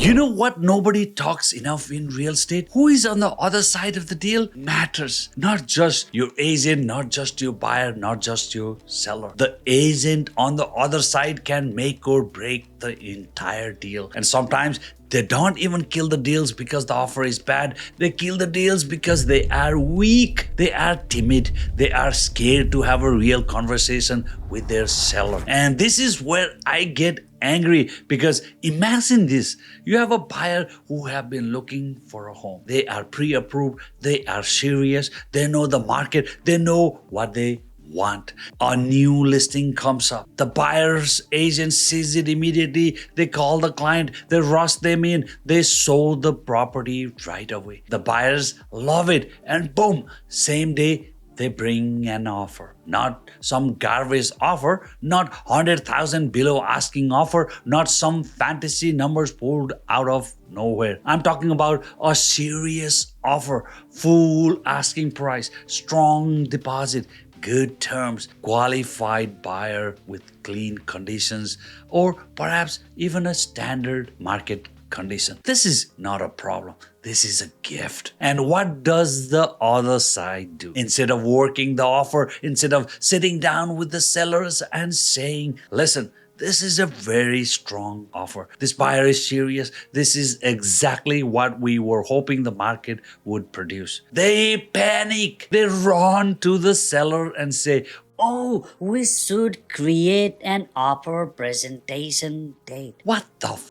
You know what nobody talks enough in real estate? Who is on the other side of the deal matters. Not just your agent, not just your buyer, not just your seller. The agent on the other side can make or break the entire deal. And sometimes they don't even kill the deals because the offer is bad. They kill the deals because they are weak. They are timid. They are scared to have a real conversation with their seller. And this is where I get angry, because imagine this. You have a buyer who have been looking for a home. They are pre-approved. They are serious. They know the market. They know what they want. A new listing comes up. The buyer's agent sees it immediately. They call the client. They rush them in. They sold the property right away. The buyers love it. And boom, same day, they bring an offer. Not some garbage offer, not 100,000 below asking offer, not some fantasy numbers pulled out of nowhere. I'm talking about a serious offer, full asking price, strong deposit, good terms, qualified buyer with clean conditions, or perhaps even a standard market condition. This is not a problem. This is a gift. And what does the other side do? Instead of working the offer, instead of sitting down with the sellers and saying, listen, this is a very strong offer. This buyer is serious. This is exactly what we were hoping the market would produce. They panic. They run to the seller and say, oh, we should create an offer presentation date. what the f?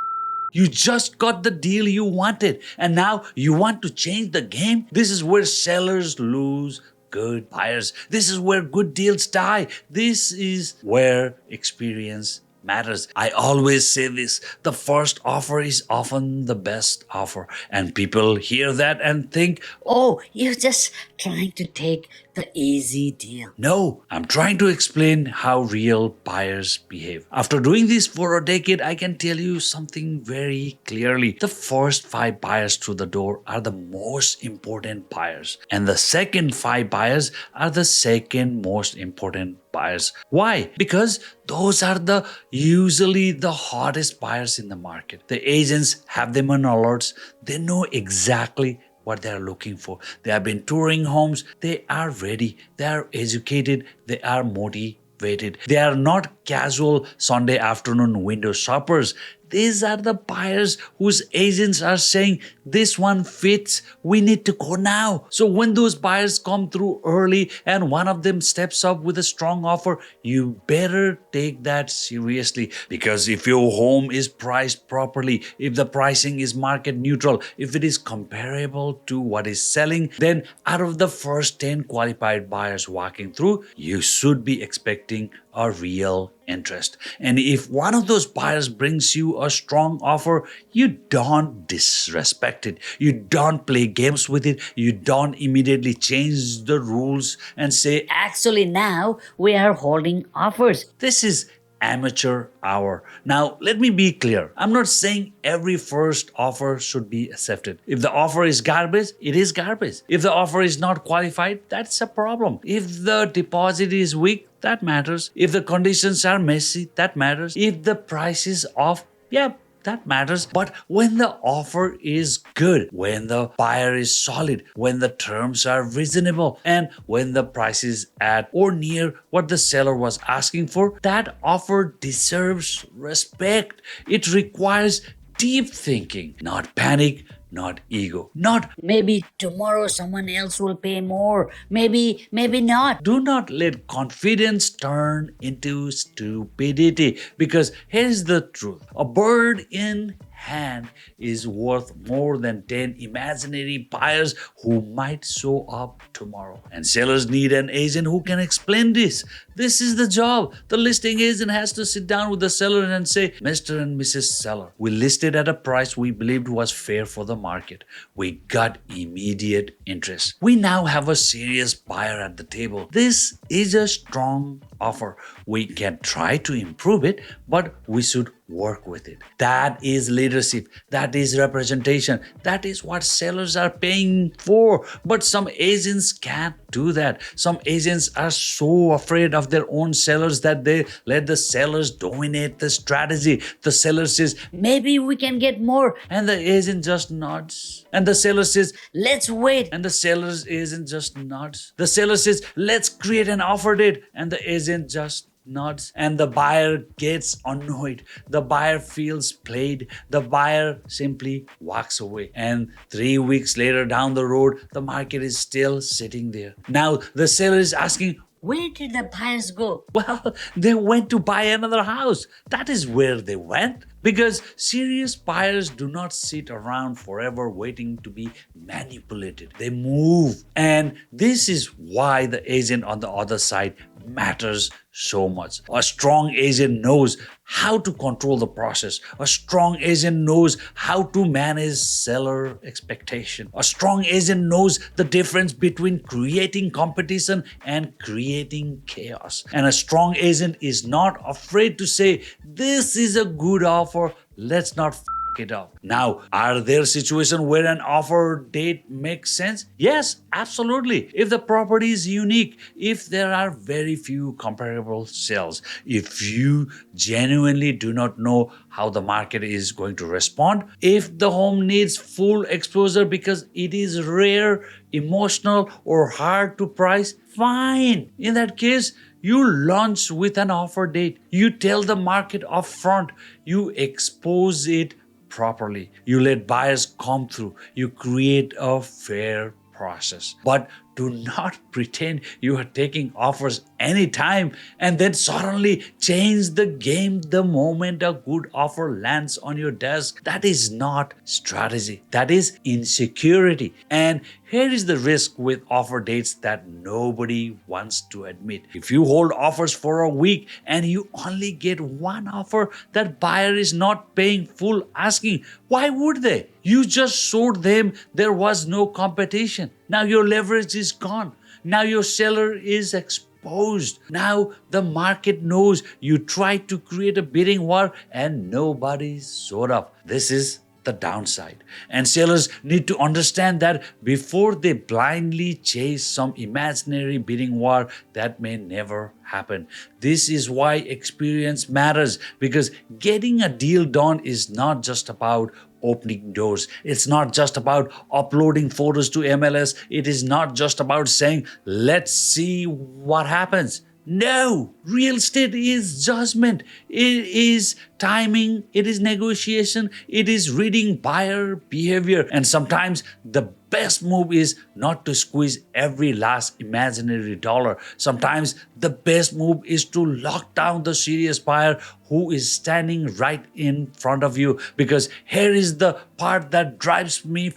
You just got the deal you wanted, and now you want to change the game? This is where sellers lose good buyers. This is where good deals die. This is where experience matters. I always say this, the first offer is often the best offer. And people hear that and think, oh, you're just trying to take the easy deal. No, I'm trying to explain how real buyers behave. After doing this for a decade, I can tell you something very clearly. The first 5 buyers through the door are the most important buyers. And the second 5 buyers are the second most important buyers. Why? Because those are usually the hottest buyers in the market. The agents have them on alerts. They know exactly what they are looking for. They have been touring homes. They are ready. They are educated. They are motivated. They are not casual Sunday afternoon window shoppers. These are the buyers whose agents are saying, this one fits, we need to go now. So when those buyers come through early and one of them steps up with a strong offer, you better take that seriously. Because if your home is priced properly, if the pricing is market neutral, if it is comparable to what is selling, then out of the first 10 qualified buyers walking through, you should be expecting a real interest. And if one of those buyers brings you a strong offer, you don't disrespect it. You don't play games with it. You don't immediately change the rules and say, actually now we are holding offers. This is amateur hour. Now, let me be clear. I'm not saying every first offer should be accepted. If the offer is garbage, it is garbage. If the offer is not qualified, that's a problem. If the deposit is weak, that matters. If the conditions are messy, that matters. If the price is off, that matters. But when the offer is good, when the buyer is solid, when the terms are reasonable, and when the price is at or near what the seller was asking for, that offer deserves respect. It requires deep thinking, not panic, not ego, not maybe tomorrow someone else will pay more, maybe not. Do not let confidence turn into stupidity, because here's the truth. A bird in hand is worth more than 10 imaginary buyers who might show up tomorrow. And sellers need an agent who can explain this. This is the job. The listing agent has to sit down with the seller and say, Mr. and Mrs. Seller, we listed at a price we believed was fair for the market. We got immediate interest. We now have a serious buyer at the table. This is a strong offer. We can try to improve it, but we should work with it. That is leadership. That is representation. That is what sellers are paying for. But some agents can't do that. Some agents are so afraid of their own sellers that they let the sellers dominate the strategy. The seller says, Maybe we can get more. and the agent just nods. And the seller says, Let's wait. and the seller's agent just nods. The seller says, let's create an offer date. And the agent just nods. And the buyer gets annoyed. The buyer feels played. The buyer simply walks away. And 3 weeks later down the road, the market is still sitting there. Now the seller is asking, Where did the buyers go? well, they went to buy another house. That is where they went. Because serious buyers do not sit around forever waiting to be manipulated. They move. And this is why the agent on the other side matters so much. A strong agent knows how to control the process. A strong agent knows how to manage seller expectation. A strong agent knows the difference between creating competition and creating chaos. And a strong agent is not afraid to say, this is a good offer, let's not it up. Now, are there situations where an offer date makes sense? Yes, absolutely. If the property is unique, if there are very few comparable sales, if you genuinely do not know how the market is going to respond, if the home needs full exposure because it is rare, emotional, or hard to price, fine. In that case, you launch with an offer date. You tell the market upfront. You expose it properly. You let buyers come through. You create a fair process. But do not pretend you are taking offers anytime and then suddenly change the game the moment a good offer lands on your desk. That is not strategy. That is insecurity. And here is the risk with offer dates that nobody wants to admit. If you hold offers for a week and you only get one offer, that buyer is not paying full asking. Why would they? You just showed them there was no competition. Now your leverage is gone. Now your seller is exposed. Now the market knows you tried to create a bidding war and nobody showed up. This is the downside. And sellers need to understand that before they blindly chase some imaginary bidding war that may never happen. This is why experience matters, because getting a deal done is not just about opening doors. It's not just about uploading photos to MLS. It is not just about saying, let's see what happens. No, real estate is judgment. It is timing. It is negotiation. It is reading buyer behavior. And sometimes the best move is not to squeeze every last imaginary dollar. Sometimes the best move is to lock down the serious buyer who is standing right in front of you. Because here is the part that drives me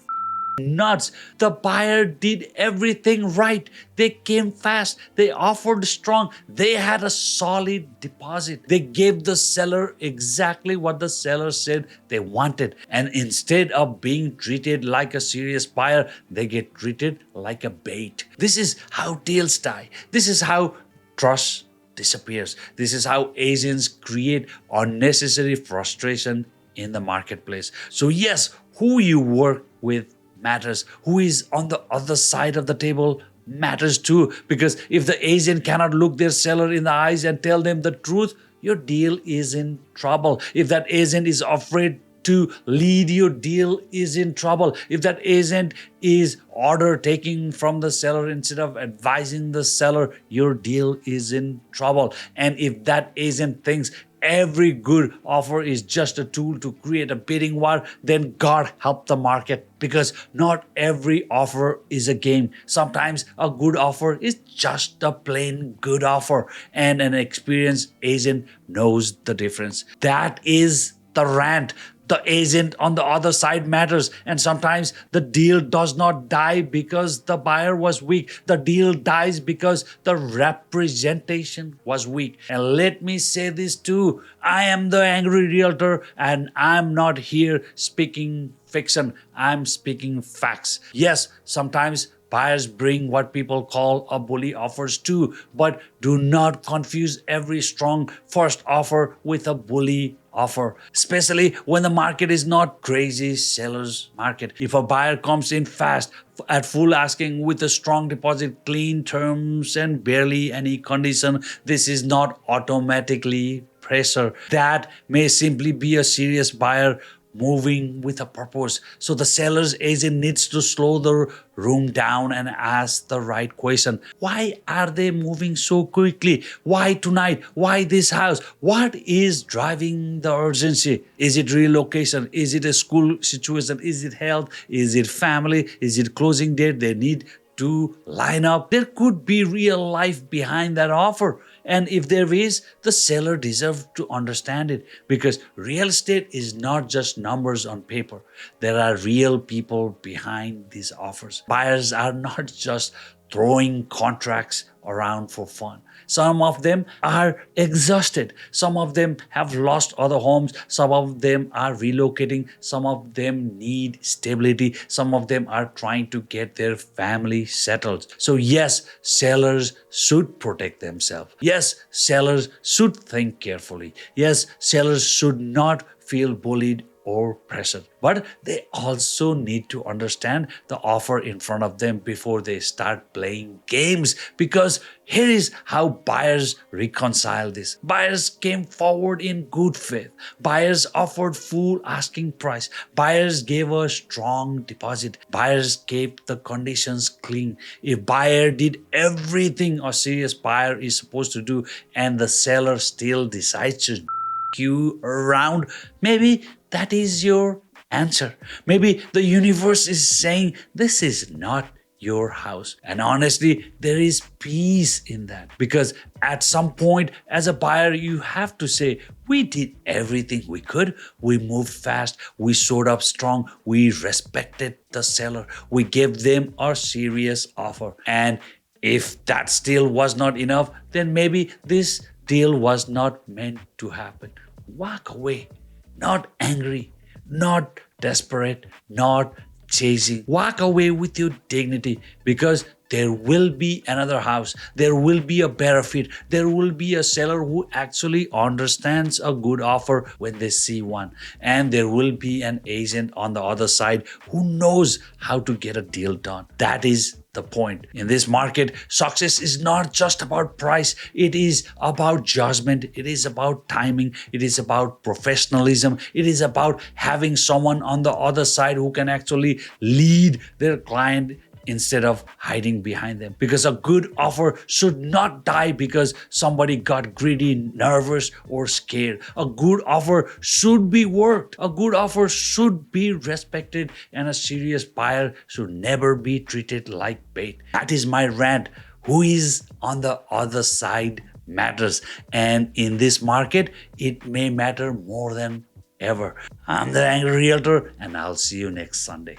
nuts. The buyer did everything right. They came fast. They offered strong. They had a solid deposit. They gave the seller exactly what the seller said they wanted. And instead of being treated like a serious buyer, they get treated like a bait. This is how deals die. This is how trust disappears. This is how agents create unnecessary frustration in the marketplace. So yes, who you work with matters. Who is on the other side of the table matters too. Because if the agent cannot look their seller in the eyes and tell them the truth, your deal is in trouble. If that agent is afraid to lead, your deal is in trouble. If that agent is order taking from the seller instead of advising the seller, your deal is in trouble. And if that agent thinks every good offer is just a tool to create a bidding war, then God help the market, because not every offer is a game. Sometimes a good offer is just a plain good offer, and an experienced agent knows the difference. That is the rant. The agent on the other side matters. And sometimes the deal does not die because the buyer was weak. The deal dies because the representation was weak. And let me say this too. I am the angry realtor and I'm not here speaking fiction. I'm speaking facts. Yes, sometimes Buyers bring what people call a bully offers too, but do not confuse every strong first offer with a bully offer, especially when the market is not crazy seller's market. If a buyer comes in fast at full asking with a strong deposit, clean terms, and barely any condition, this is not automatically pressure. That may simply be a serious buyer moving with a purpose. So the seller's agent needs to slow the room down and ask the right question. Why are they moving so quickly? Why tonight? Why this house? What is driving the urgency? Is it relocation? Is it a school situation? Is it health? Is it family? Is it closing date they need to line up? There could be real life behind that offer. And if there is, the seller deserves to understand it, because real estate is not just numbers on paper. There are real people behind these offers. Buyers are not just throwing contracts around for fun. Some of them are exhausted. Some of them have lost other homes. Some of them are relocating. Some of them need stability. Some of them are trying to get their family settled. So yes, sellers should protect themselves. Yes, sellers should think carefully. Yes, sellers should not feel bullied or pressured. But they also need to understand the offer in front of them before they start playing games. Because here is how buyers reconcile this. Buyers came forward in good faith. Buyers offered full asking price. Buyers gave a strong deposit. Buyers kept the conditions clean. If buyer did everything a serious buyer is supposed to do, and the seller still decides to you around, maybe that is your answer. Maybe the universe is saying this is not your house. And honestly, there is peace in that, because at some point as a buyer you have to say, we did everything we could. We moved fast, we showed up strong, we respected the seller, we gave them a serious offer. And if that still was not enough, then maybe this deal was not meant to happen. Walk away, not angry, not desperate, not chasing. Walk away with your dignity, because there will be another house. There will be a better fit. There will be a seller who actually understands a good offer when they see one. And there will be an agent on the other side who knows how to get a deal done. That is the point. In this market, success is not just about price. It is about judgment. It is about timing. It is about professionalism. It is about having someone on the other side who can actually lead their client instead of hiding behind them. Because a good offer should not die because somebody got greedy, nervous, or scared. A good offer should be worked. A good offer should be respected, and a serious buyer should never be treated like bait. That is my rant. Who is on the other side matters. And in this market, it may matter more than ever. I'm the Angry Realtor, and I'll see you next Sunday.